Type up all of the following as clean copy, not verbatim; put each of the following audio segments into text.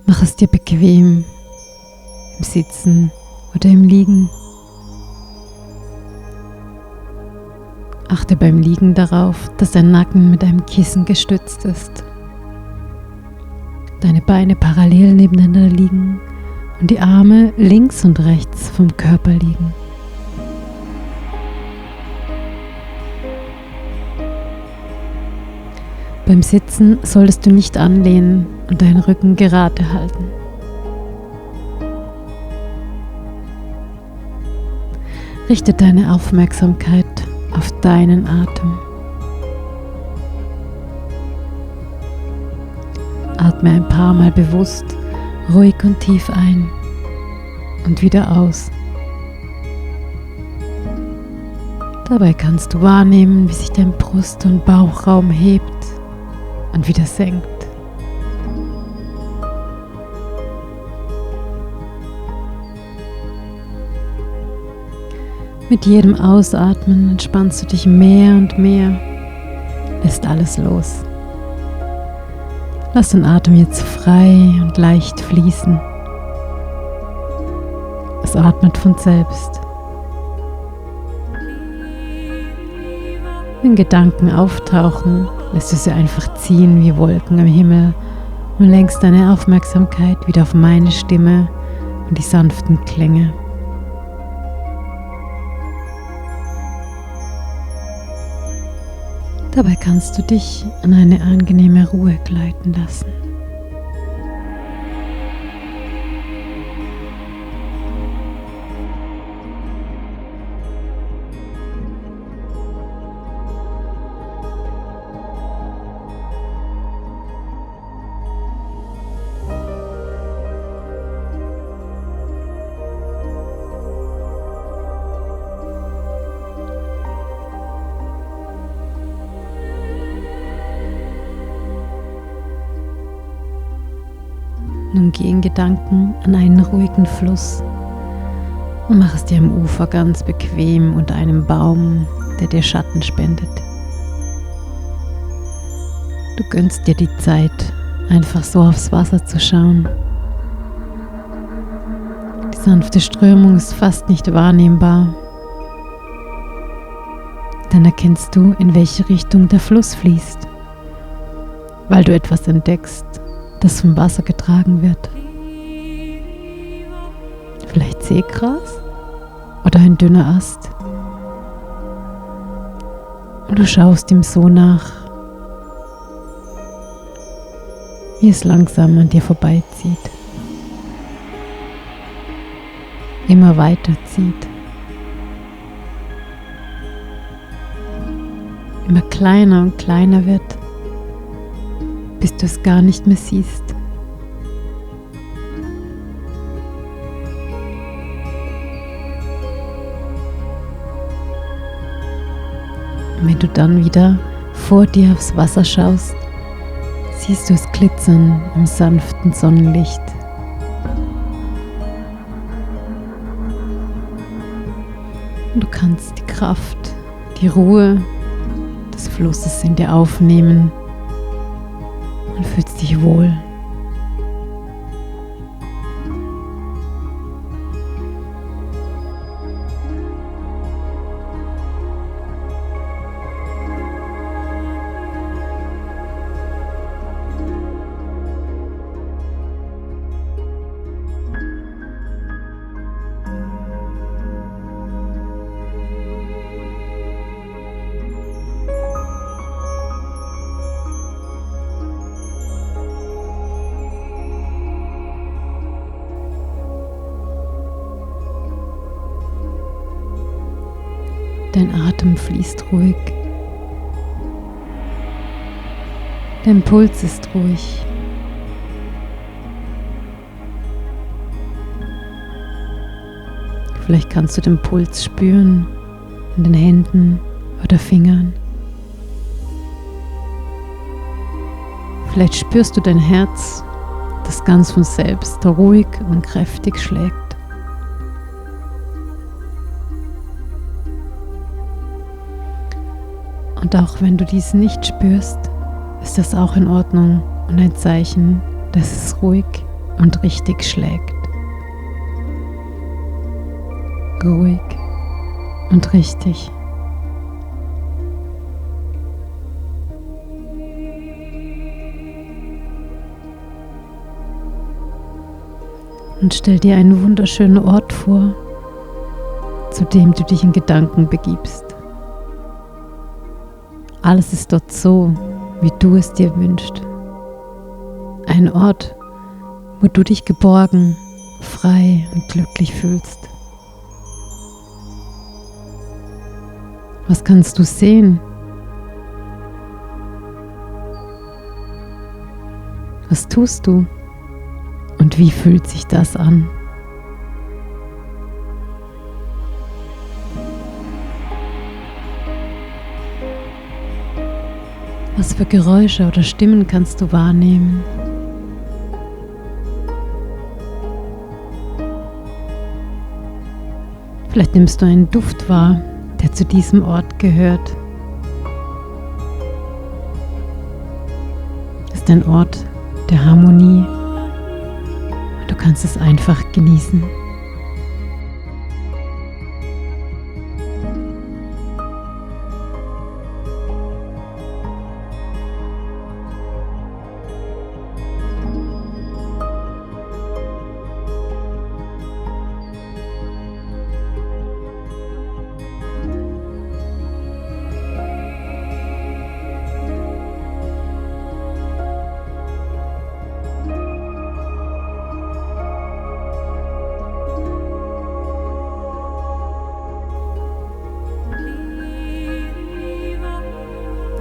Mach es dir bequem, im Sitzen oder im Liegen. Achte beim Liegen darauf, dass dein Nacken mit einem Kissen gestützt ist, deine Beine parallel nebeneinander liegen und die Arme links und rechts vom Körper liegen. Beim Sitzen solltest du nicht anlehnen und deinen Rücken gerade halten. Richte deine Aufmerksamkeit auf deinen Atem. Atme ein paar Mal bewusst, ruhig und tief ein und wieder aus. Dabei kannst du wahrnehmen, wie sich dein Brust- und Bauchraum hebt und wieder senkt. Mit jedem Ausatmen entspannst du dich mehr und mehr, lässt alles los. Lass den Atem jetzt frei und leicht fließen. Es atmet von selbst. Wenn Gedanken auftauchen, lässt du sie einfach ziehen wie Wolken am Himmel und lenkst deine Aufmerksamkeit wieder auf meine Stimme und die sanften Klänge. Dabei kannst du dich an eine angenehme Ruhe gleiten lassen. Nun geh in Gedanken an einen ruhigen Fluss und mach es dir am Ufer ganz bequem unter einem Baum, der dir Schatten spendet. Du gönnst dir die Zeit, einfach so aufs Wasser zu schauen. Die sanfte Strömung ist fast nicht wahrnehmbar. Dann erkennst du, in welche Richtung der Fluss fließt, weil du etwas entdeckst, das vom Wasser getragen wird. Vielleicht Seegras oder ein dünner Ast. Und du schaust ihm so nach, wie es langsam an dir vorbeizieht. Immer weiter zieht. Immer kleiner und kleiner wird, bis du es gar nicht mehr siehst. Und wenn du dann wieder vor dir aufs Wasser schaust, siehst du es glitzern im sanften Sonnenlicht. Und du kannst die Kraft, die Ruhe des Flusses in dir aufnehmen und fühlst dich wohl. Dein Atem fließt ruhig. Dein Puls ist ruhig. Vielleicht kannst du den Puls spüren in den Händen oder Fingern. Vielleicht spürst du dein Herz, das ganz von selbst ruhig und kräftig schlägt. Und auch wenn du dies nicht spürst, ist das auch in Ordnung und ein Zeichen, dass es ruhig und richtig schlägt. Ruhig und richtig. Und stell dir einen wunderschönen Ort vor, zu dem du dich in Gedanken begibst. Alles ist dort so, wie du es dir wünschst. Ein Ort, wo du dich geborgen, frei und glücklich fühlst. Was kannst du sehen? Was tust du? Und wie fühlt sich das an? Was für Geräusche oder Stimmen kannst du wahrnehmen? Vielleicht nimmst du einen Duft wahr, der zu diesem Ort gehört. Es ist ein Ort der Harmonie. Du kannst es einfach genießen.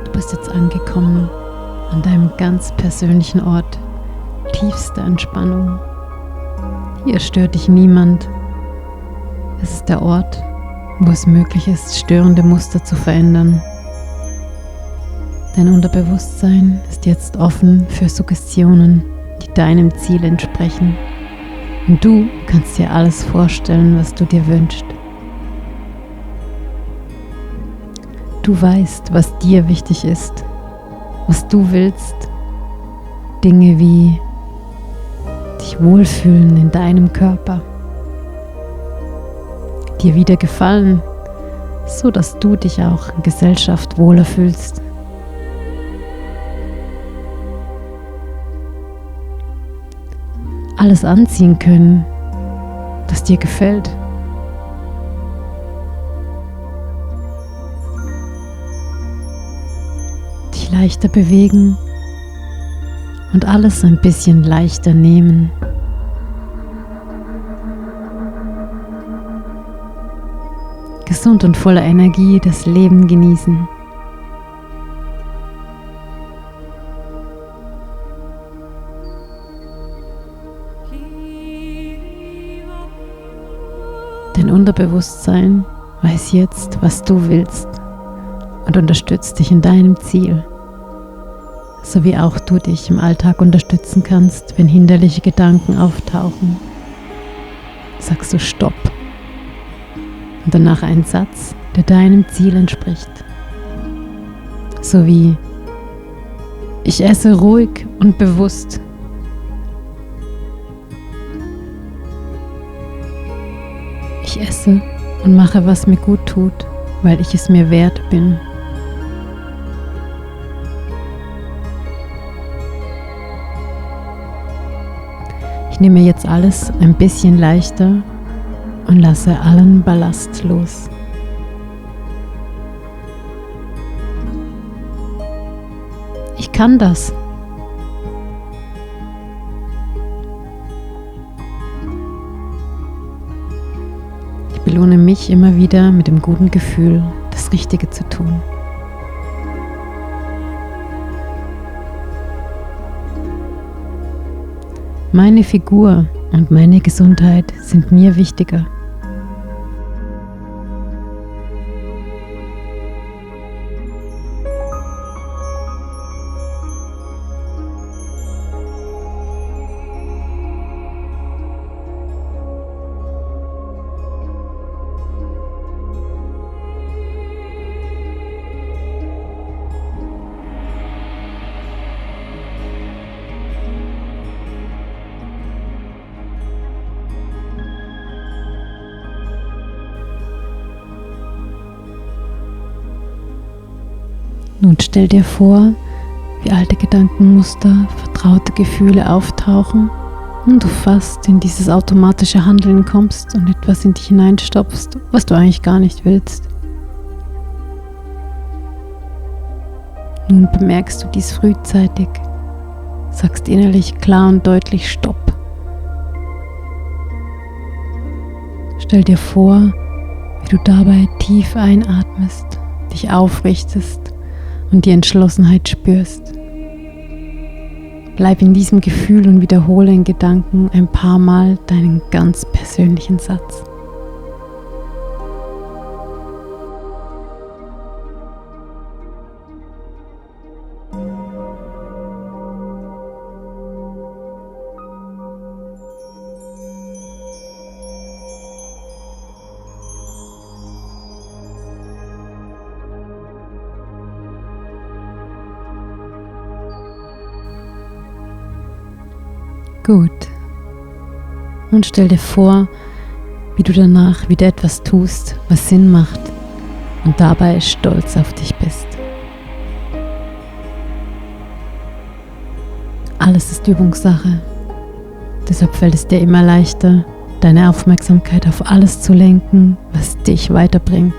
Du bist jetzt angekommen an deinem ganz persönlichen Ort tiefster Entspannung. Hier stört dich niemand. Es ist der Ort, wo es möglich ist, störende Muster zu verändern. Dein Unterbewusstsein ist jetzt offen für Suggestionen, die deinem Ziel entsprechen. Und du kannst dir alles vorstellen, was du dir wünschst. Du weißt, was dir wichtig ist, was du willst. Dinge wie dich wohlfühlen in deinem Körper, dir wieder gefallen, so dass du dich auch in Gesellschaft wohler fühlst. Alles anziehen können, das dir gefällt. Dich leichter bewegen und alles ein bisschen leichter nehmen. Gesund und voller Energie das Leben genießen. Dein Unterbewusstsein weiß jetzt, was du willst und unterstützt dich in deinem Ziel, so wie auch du dich im Alltag unterstützen kannst, wenn hinderliche Gedanken auftauchen. Sagst du Stopp und danach einen Satz, der deinem Ziel entspricht, so wie: Ich esse ruhig und bewusst. Ich esse und mache, was mir gut tut, weil ich es mir wert bin. Ich nehme jetzt alles ein bisschen leichter und lasse allen Ballast los. Ich kann das. Ich belohne mich immer wieder mit dem guten Gefühl, das Richtige zu tun. Meine Figur und meine Gesundheit sind mir wichtiger. Nun stell dir vor, wie alte Gedankenmuster, vertraute Gefühle auftauchen und du fast in dieses automatische Handeln kommst und etwas in dich hineinstopfst, was du eigentlich gar nicht willst. Nun bemerkst du dies frühzeitig, sagst innerlich klar und deutlich Stopp. Stell dir vor, wie du dabei tief einatmest, dich aufrichtest und die Entschlossenheit spürst. Bleib in diesem Gefühl und wiederhole in Gedanken ein paar Mal deinen ganz persönlichen Satz. Gut. Und stell dir vor, wie du danach wieder etwas tust, was Sinn macht und dabei stolz auf dich bist. Alles ist Übungssache. Deshalb fällt es dir immer leichter, deine Aufmerksamkeit auf alles zu lenken, was dich weiterbringt.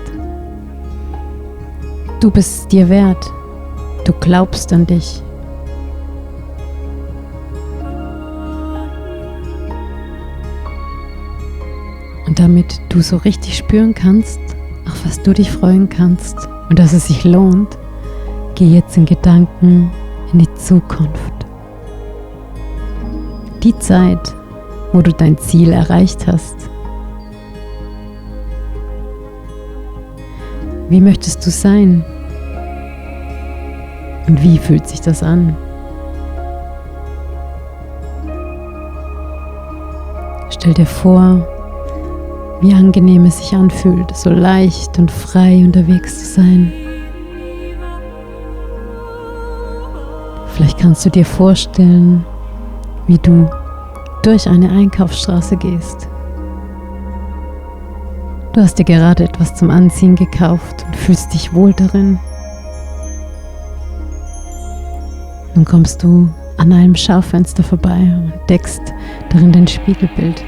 Du bist es dir wert. Du glaubst an dich. Und damit du so richtig spüren kannst, auf was du dich freuen kannst und dass es sich lohnt, geh jetzt in Gedanken in die Zukunft. Die Zeit, wo du dein Ziel erreicht hast. Wie möchtest du sein? Und wie fühlt sich das an? Stell dir vor, wie angenehm es sich anfühlt, so leicht und frei unterwegs zu sein. Vielleicht kannst du dir vorstellen, wie du durch eine Einkaufsstraße gehst. Du hast dir gerade etwas zum Anziehen gekauft und fühlst dich wohl darin. Nun kommst du an einem Schaufenster vorbei und entdeckst darin dein Spiegelbild.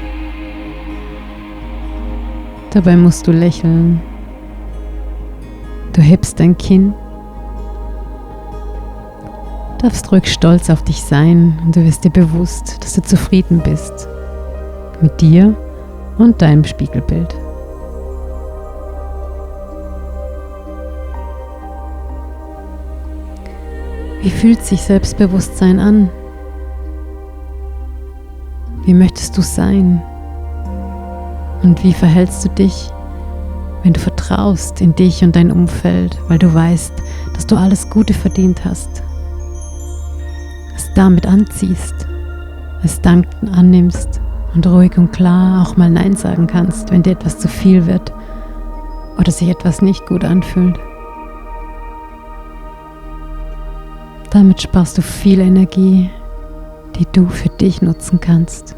Dabei musst du lächeln. Du hebst dein Kinn. Darfst ruhig stolz auf dich sein und du wirst dir bewusst, dass du zufrieden bist mit dir und deinem Spiegelbild. Wie fühlt sich Selbstbewusstsein an? Wie möchtest du sein? Und wie verhältst du dich, wenn du vertraust in dich und dein Umfeld, weil du weißt, dass du alles Gute verdient hast, es damit anziehst, es dankend annimmst und ruhig und klar auch mal Nein sagen kannst, wenn dir etwas zu viel wird oder sich etwas nicht gut anfühlt. Damit sparst du viel Energie, die du für dich nutzen kannst.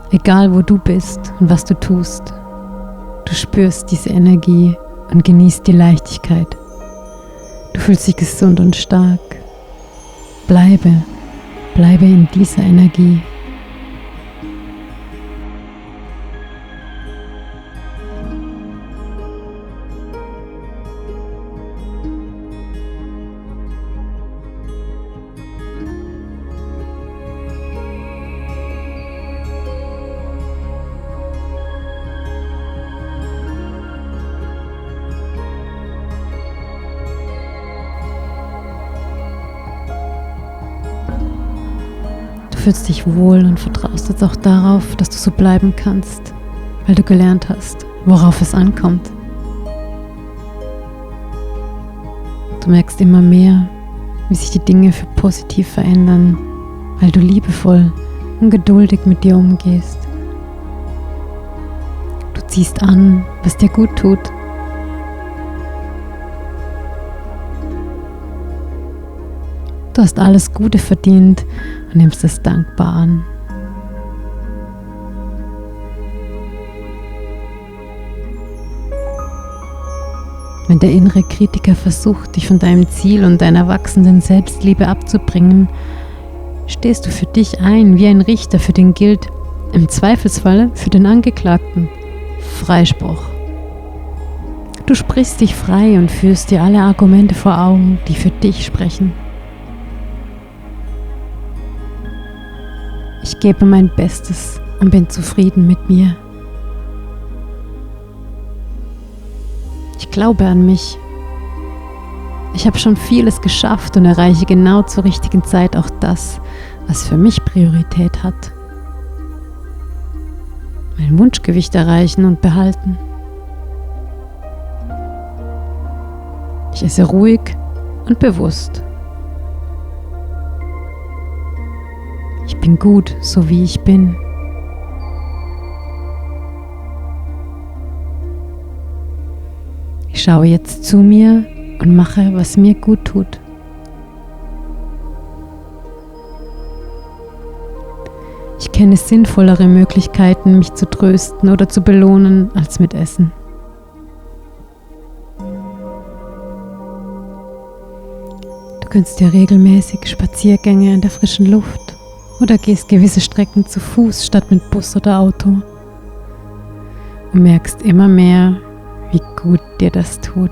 Egal wo du bist und was du tust, du spürst diese Energie und genießt die Leichtigkeit. Du fühlst dich gesund und stark. Bleibe in dieser Energie. Du fühlst dich wohl und vertraust jetzt auch darauf, dass du so bleiben kannst, weil du gelernt hast, worauf es ankommt. Du merkst immer mehr, wie sich die Dinge für positiv verändern, weil du liebevoll und geduldig mit dir umgehst. Du ziehst an, was dir gut tut. Du hast alles Gute verdient und nimmst es dankbar an. Wenn der innere Kritiker versucht, dich von deinem Ziel und deiner wachsenden Selbstliebe abzubringen, stehst du für dich ein wie ein Richter, für den gilt im Zweifelsfalle für den Angeklagten Freispruch. Du sprichst dich frei und führst dir alle Argumente vor Augen, die für dich sprechen. Ich gebe mein Bestes und bin zufrieden mit mir. Ich glaube an mich. Ich habe schon vieles geschafft und erreiche genau zur richtigen Zeit auch das, was für mich Priorität hat. Mein Wunschgewicht erreichen und behalten. Ich esse ruhig und bewusst. Ich bin gut, so wie ich bin. Ich schaue jetzt zu mir und mache, was mir gut tut. Ich kenne sinnvollere Möglichkeiten, mich zu trösten oder zu belohnen, als mit Essen. Du gönnst dir regelmäßig Spaziergänge in der frischen Luft oder gehst gewisse Strecken zu Fuß statt mit Bus oder Auto und merkst immer mehr, wie gut dir das tut.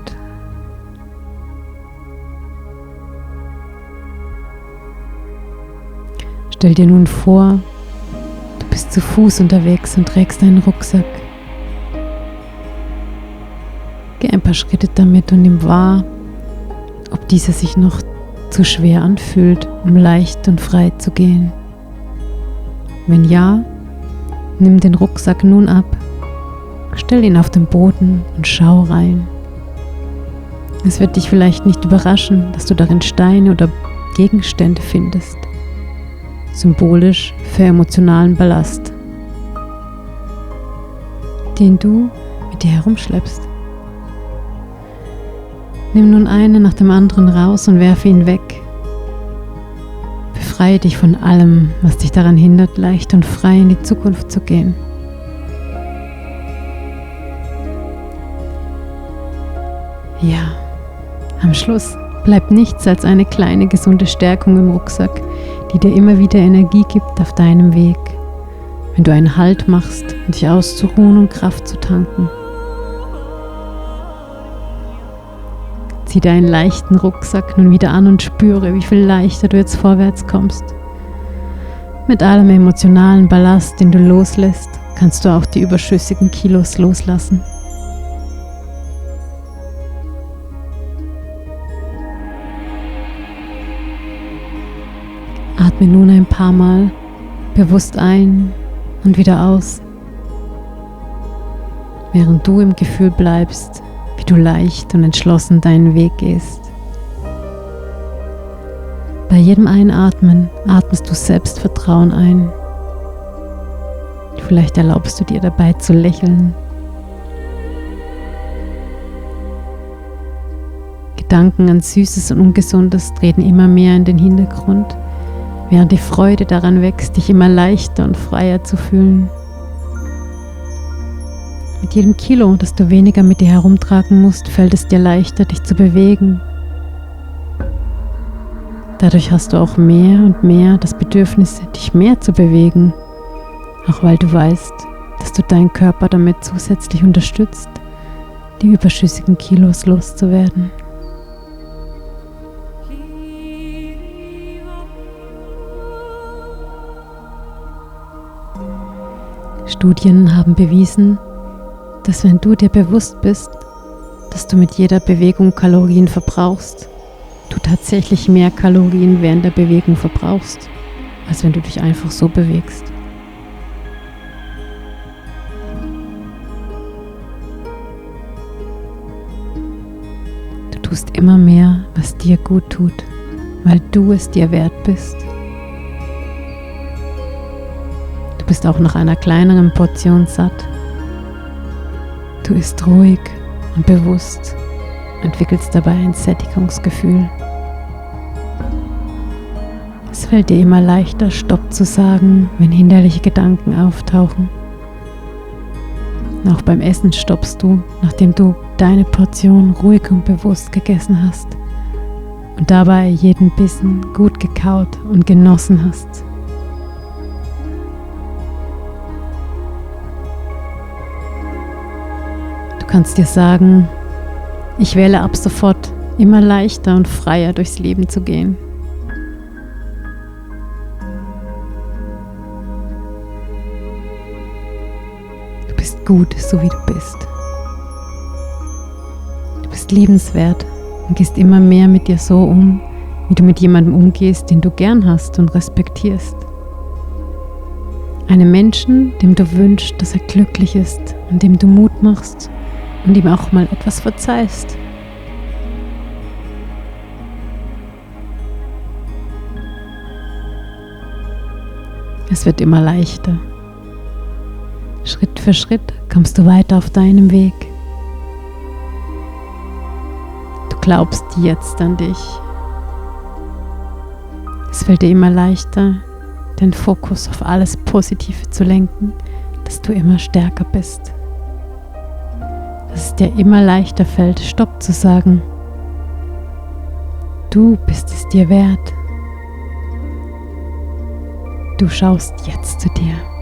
Stell dir nun vor, du bist zu Fuß unterwegs und trägst einen Rucksack. Geh ein paar Schritte damit und nimm wahr, ob dieser sich noch zu schwer anfühlt, um leicht und frei zu gehen. Wenn ja, nimm den Rucksack nun ab, stell ihn auf den Boden und schau rein. Es wird dich vielleicht nicht überraschen, dass du darin Steine oder Gegenstände findest, symbolisch für emotionalen Ballast, den du mit dir herumschleppst. Nimm nun einen nach dem anderen raus und werfe ihn weg. Befreie dich von allem, was dich daran hindert, leicht und frei in die Zukunft zu gehen. Ja, am Schluss bleibt nichts als eine kleine gesunde Stärkung im Rucksack, die dir immer wieder Energie gibt auf deinem Weg, wenn du einen Halt machst, um dich auszuruhen und Kraft zu tanken. Zieh deinen leichten Rucksack nun wieder an und spüre, wie viel leichter du jetzt vorwärts kommst. Mit allem emotionalen Ballast, den du loslässt, kannst du auch die überschüssigen Kilos loslassen. Atme nun ein paar Mal bewusst ein und wieder aus, während du im Gefühl bleibst, wie du leicht und entschlossen deinen Weg gehst. Bei jedem Einatmen atmest du Selbstvertrauen ein. Vielleicht erlaubst du dir dabei zu lächeln. Gedanken an Süßes und Ungesundes treten immer mehr in den Hintergrund, während die Freude daran wächst, dich immer leichter und freier zu fühlen. Mit jedem Kilo, das du weniger mit dir herumtragen musst, fällt es dir leichter, dich zu bewegen. Dadurch hast du auch mehr und mehr das Bedürfnis, dich mehr zu bewegen, auch weil du weißt, dass du deinen Körper damit zusätzlich unterstützt, die überschüssigen Kilos loszuwerden. Studien haben bewiesen, dass wenn du dir bewusst bist, dass du mit jeder Bewegung Kalorien verbrauchst, du tatsächlich mehr Kalorien während der Bewegung verbrauchst, als wenn du dich einfach so bewegst. Du tust immer mehr, was dir gut tut, weil du es dir wert bist. Du bist auch nach einer kleineren Portion satt. Du isst ruhig und bewusst, entwickelst dabei ein Sättigungsgefühl. Es fällt dir immer leichter, Stopp zu sagen, wenn hinderliche Gedanken auftauchen. Auch beim Essen stoppst du, nachdem du deine Portion ruhig und bewusst gegessen hast und dabei jeden Bissen gut gekaut und genossen hast. Du kannst dir sagen, ich wähle ab sofort immer leichter und freier durchs Leben zu gehen. Du bist gut, so wie du bist. Du bist liebenswert und gehst immer mehr mit dir so um, wie du mit jemandem umgehst, den du gern hast und respektierst. Einem Menschen, dem du wünschst, dass er glücklich ist und dem du Mut machst und ihm auch mal etwas verzeihst. Es wird immer leichter. Schritt für Schritt kommst du weiter auf deinem Weg. Du glaubst jetzt an dich. Es fällt dir immer leichter, den Fokus auf alles Positive zu lenken, dass du immer stärker bist. Dass es dir immer leichter fällt, Stopp zu sagen. Du bist es dir wert. Du schaust jetzt zu dir.